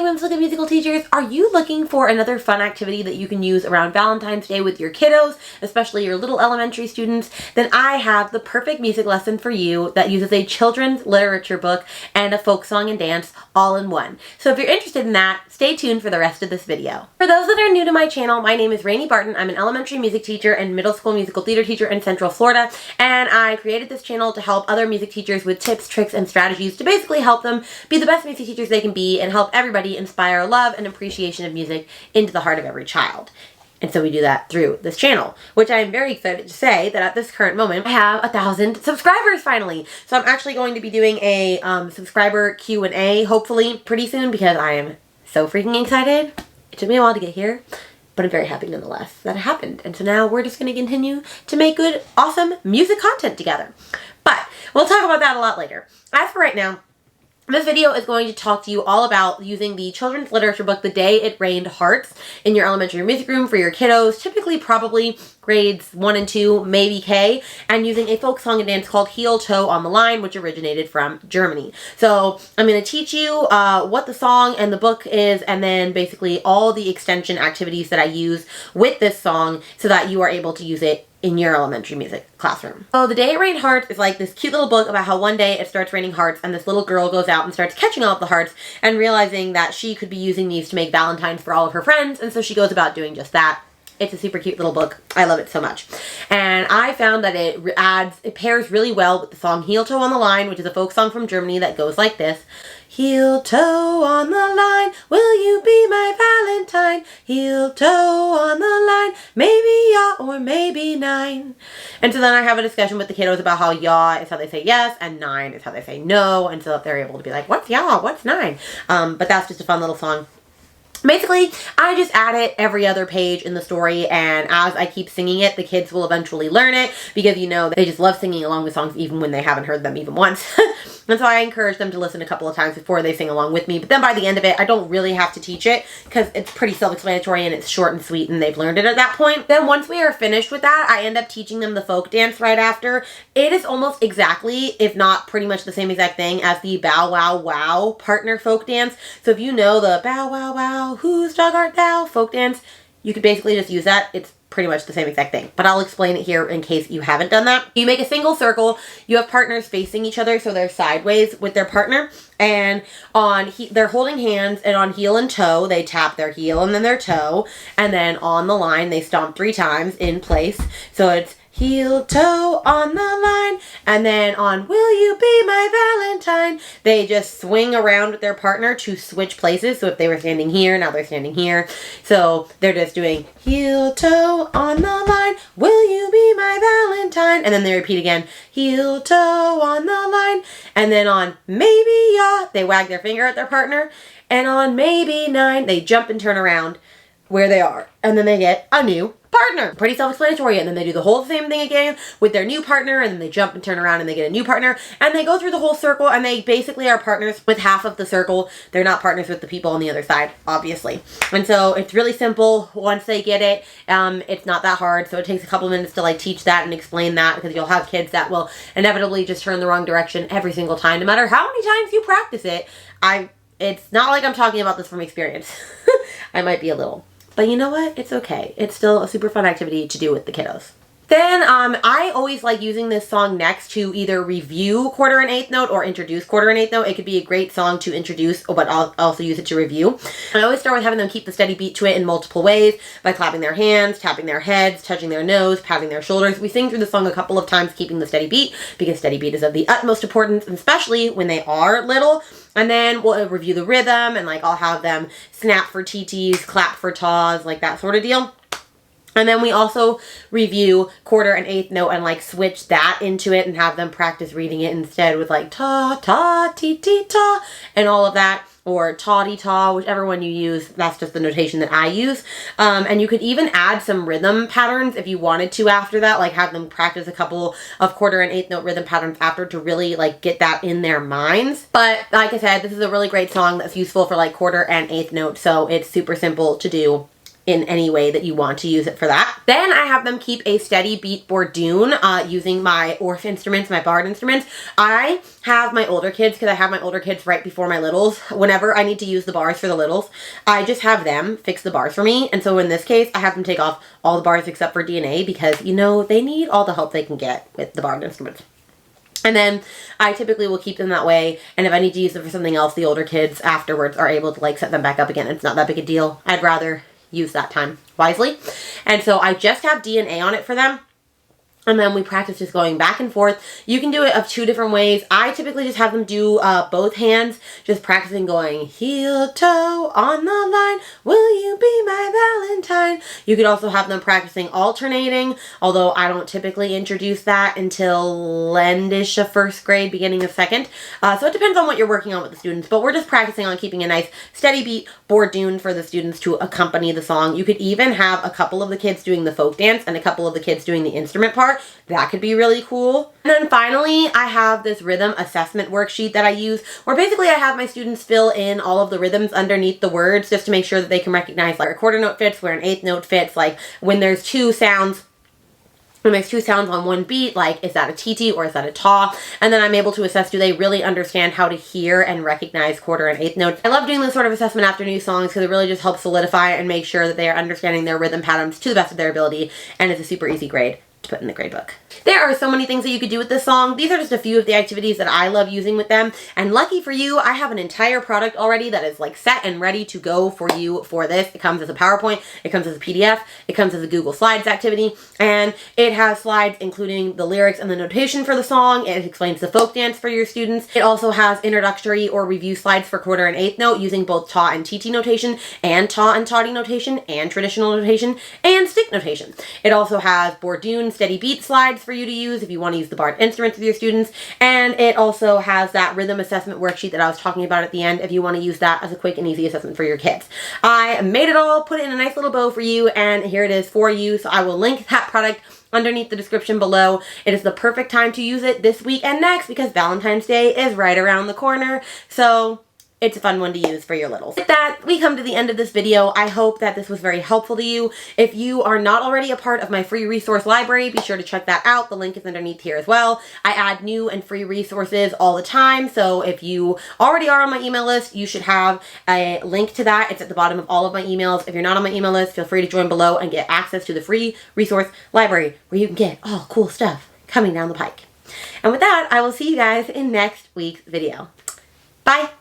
Whimsical Musical teachers, are you looking for another fun activity that you can use around Valentine's Day with your kiddos, especially your little elementary students? Then I have the perfect music lesson for you that uses a children's literature book and a folk song and dance all in one. So if you're interested in that, stay tuned for the rest of this video. For those that are new to my channel, my name is Rainey Barton. I'm an elementary music teacher and middle school musical theater teacher in Central Florida, and I created this channel to help other music teachers with tips, tricks, and strategies to basically help them be the best music teachers they can be and help everybody inspire love and appreciation of music into the heart of every child. And so we do that through this channel, which I am very excited to say that at this current moment, I have 1,000 subscribers finally. So I'm actually going to be doing a subscriber Q&A hopefully pretty soon because I am so freaking excited. It took me a while to get here, but I'm very happy nonetheless that it happened. And so now we're just going to continue to make good, awesome music content together. But we'll talk about that a lot later. As for right now, this video is going to talk to you all about using the children's literature book, The Day It Rained Hearts, in your elementary music room for your kiddos, typically probably grades 1 and 2, maybe K, and using a folk song and dance called Heel Toe on the Line, which originated from Germany. So I'm going to teach you what the song and the book is, and then basically all the extension activities that I use with this song so that you are able to use it in your elementary music classroom. So The Day It Rained Hearts is like this cute little book about how one day it starts raining hearts and this little girl goes out and starts catching all of the hearts and realizing that she could be using these to make valentines for all of her friends, and so she goes about doing just that. It's a super cute little book. I love it so much. And I found that it pairs really well with the song Heel Toe on the Line, which is a folk song from Germany that goes like this. Heel toe on the line, will you be my valentine? Heel toe on the line, maybe ya or maybe nine. And so then I have a discussion with the kiddos about how ya is how they say yes and nine is how they say no. And so that they're able to be like, what's ya? What's nine? But that's just a fun little song. Basically, I just add it every other page in the story, and as I keep singing it, the kids will eventually learn it because, you know, they just love singing along with songs even when they haven't heard them even once. And so I encourage them to listen a couple of times before they sing along with me. But then by the end of it, I don't really have to teach it because it's pretty self-explanatory and it's short and sweet and they've learned it at that point. Then once we are finished with that, I end up teaching them the folk dance right after. It is almost exactly, if not pretty much the same exact thing as the Bow Wow Wow partner folk dance. So if you know the Bow Wow Wow, whose dog art thou folk dance, you could basically just use that. It's pretty much the same exact thing, but I'll explain it here in case you haven't done that. You make a single circle, you have partners facing each other so they're sideways with their partner, and they're holding hands, and on heel and toe they tap their heel and then their toe, and then on the line they stomp 3 times in place. So it's heel toe on the line, and then on will you be my valentine, they just swing around with their partner to switch places. So if they were standing here, now they're standing here. So they're just doing heel toe on the line, will you be my valentine, and then they repeat again, heel toe on the line, and then on maybe ya, they wag their finger at their partner, and on maybe nine, they jump and turn around where they are, and then they get a new partner. Pretty self-explanatory. And then they do the whole same thing again with their new partner, and then they jump and turn around and they get a new partner, and they go through the whole circle, and they basically are partners with half of the circle. They're not partners with the people on the other side, obviously. And so it's really simple once they get it. It's not that hard, so it takes a couple minutes to like teach that and explain that, because you'll have kids that will inevitably just turn the wrong direction every single time, no matter how many times you practice it. It's not like I'm talking about this from experience. I might be a little. But you know what? It's okay. It's still a super fun activity to do with the kiddos. Then I always like using this song next to either review quarter and eighth note or introduce quarter and eighth note. It could be a great song to introduce, but I'll also use it to review. And I always start with having them keep the steady beat to it in multiple ways by clapping their hands, tapping their heads, touching their nose, patting their shoulders. We sing through the song a couple of times keeping the steady beat because steady beat is of the utmost importance, especially when they are little. And then we'll review the rhythm, and like I'll have them snap for TTs, clap for taws, like that sort of deal. And then we also review quarter and eighth note and like switch that into it and have them practice reading it instead with like ta, ta, ti, ti, ta, and all of that. Or ta-dee-ta, whichever one you use. That's just the notation that I use. And you could even add some rhythm patterns if you wanted to after that. Like have them practice a couple of quarter and eighth note rhythm patterns after to really like get that in their minds. But like I said, this is a really great song that's useful for like quarter and eighth note. So it's super simple to do in any way that you want to use it for that. Then I have them keep a steady beat bourdoon using my Orff instruments, my barred instruments. I have my older kids, because I have my older kids right before my littles. Whenever I need to use the bars for the littles, I just have them fix the bars for me. And so in this case, I have them take off all the bars except for DNA, because, you know, they need all the help they can get with the barred instruments. And then I typically will keep them that way, and if I need to use them for something else, the older kids afterwards are able to like set them back up again. It's not that big a deal. I'd rather use that time wisely. And so I just have DNA on it for them. And then we practice just going back and forth. You can do it of 2 different ways. I typically just have them do both hands, just practicing going heel, toe, on the line, will you be my valentine? You could also have them practicing alternating, although I don't typically introduce that until end-ish of 1st grade, beginning of 2nd. So it depends on what you're working on with the students, but we're just practicing on keeping a nice steady beat bourdoon for the students to accompany the song. You could even have a couple of the kids doing the folk dance and a couple of the kids doing the instrument part. That could be really cool. And then finally, I have this rhythm assessment worksheet that I use, where basically I have my students fill in all of the rhythms underneath the words just to make sure that they can recognize like where a quarter note fits, where an eighth note fits, like when there's 2 sounds. When there's 2 sounds on one beat, like is that a TT or is that a ta? And then I'm able to assess, do they really understand how to hear and recognize quarter and eighth notes? I love doing this sort of assessment after new songs because it really just helps solidify and make sure that they are understanding their rhythm patterns to the best of their ability, and it's a super easy grade to put in the grade book. There are so many things that you could do with this song. These are just a few of the activities that I love using with them. And lucky for you, I have an entire product already that is like set and ready to go for you for this. It comes as a PowerPoint, it comes as a PDF, it comes as a Google Slides activity, and it has slides including the lyrics and the notation for the song. It explains the folk dance for your students. It also has introductory or review slides for quarter and eighth note using both ta and TT notation, and ta and toddy notation, and traditional notation, and stick notation. It also has bourdoon steady beat slides for you to use if you want to use the barred instruments with your students, and it also has that rhythm assessment worksheet that I was talking about at the end if you want to use that as a quick and easy assessment for your kids. I made it all, put it in a nice little bow for you, and here it is for you. So I will link that product underneath the description below. It is the perfect time to use it this week and next because Valentine's Day is right around the corner. So it's a fun one to use for your littles. With that, we come to the end of this video. I hope that this was very helpful to you. If you are not already a part of my free resource library, be sure to check that out. The link is underneath here as well. I add new and free resources all the time, so if you already are on my email list, you should have a link to that. It's at the bottom of all of my emails. If you're not on my email list, feel free to join below and get access to the free resource library where you can get all cool stuff coming down the pike. And with that, I will see you guys in next week's video. Bye!